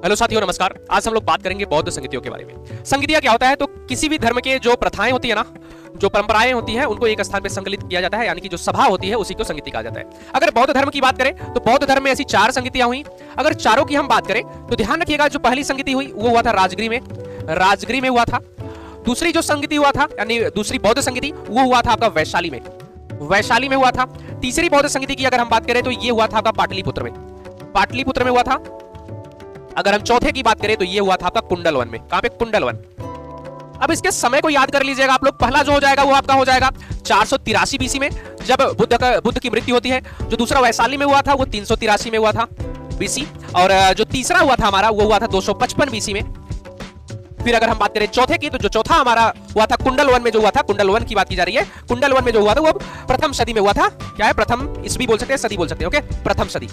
Hello साथियों, नमस्कार। आज हम लोग बात करेंगे बौद्ध संगीतियों के बारे में। संगीतिया क्या होता है? तो किसी भी धर्म के जो प्रथाएं होती है ना, जो परंपराएं होती हैं, उनको एक स्थान पे संकलित किया जाता है, यानी कि जो सभा होती है उसी को संगीति कहा जाता है। अगर बौद्ध धर्म की बात करें तो बौद्ध धर्म में ऐसी 4 संगीतियां हुई। अगर चारों की हम बात करें तो ध्यान रखिएगा, जो पहली संगीति हुई वो हुआ था राजगिरी में हुआ था। दूसरी जो संगीति हुआ था, यानी दूसरी बौद्ध संगीति, वो हुआ था आपका वैशाली में हुआ था। तीसरी बौद्ध संगीति की अगर हम बात करें तो ये हुआ था आपका पाटलिपुत्र में हुआ था। अगर हम चौथे की बात करें तो ये हुआ था आपका कुंडलवन में। कहां पे? कुंडलवन। अब इसके समय को याद कर लीजिएगा आप लोग। पहला जो हो जाएगा वो आपका हो जाएगा 483 बीसी में, जब बुद्ध की मृत्यु होती है। जो दूसरा वैशाली में हुआ था वो 383 में हुआ था बीसी, और जो तीसरा हुआ था हमारा वो हुआ था 255 बीसी में। फिर अगर हम बात करें चौथे की, तो जो चौथा हमारा हुआ था कुंडलवन में, जो हुआ था, कुंडलवन की बात की जा रही है, कुंडलवन में जो हुआ था वो प्रथम सदी में हुआ था। क्या है? प्रथम ईस्वी बोल सकते हैं, सदी बोल सकते हैं। ओके, प्रथम सदी।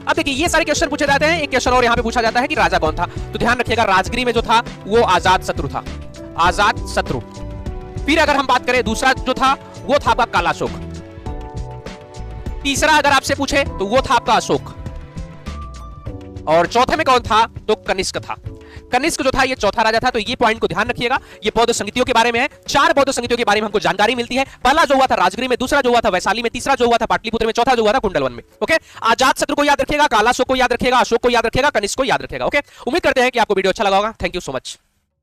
अब देखिए, ये सारे क्वेश्चन पूछे जाते हैं। एक क्वेश्चन और यहाँ पे पूछा जाता है कि राजा कौन था। तो ध्यान रखिएगा, राजगिरी में जो था वो अजातशत्रु था। अजातशत्रु। फिर अगर हम बात करें दूसरा जो था वो था आपका कालाशोक। तीसरा अगर आपसे पूछे तो वो था आपका अशोक। और चौथे में कौन था? तो कनिष्क था। कनिष्क जो था ये चौथा राजा था। तो ये पॉइंट को ध्यान रखिएगा। ये बौद्ध संगीतियों के बारे में है। 4 बौद्ध संगीतियों के बारे में हमको जानकारी मिलती है। पहला जो हुआ था राजगिरी में, दूसरा जो हुआ था वैशाली में, तीसरा जो हुआ था पाटलिपुत्र में, चौथा जो हुआ था कुंडलवन में। ओके, अजातशत्रु को याद रखिएगा, कालाशोक को याद रखिएगा, अशोक को याद रखिएगा, कनिष्क को याद रखिएगा। ओके, उम्मीद करते हैं कि आपको वीडियो अच्छा लगा होगा। Thank you so much.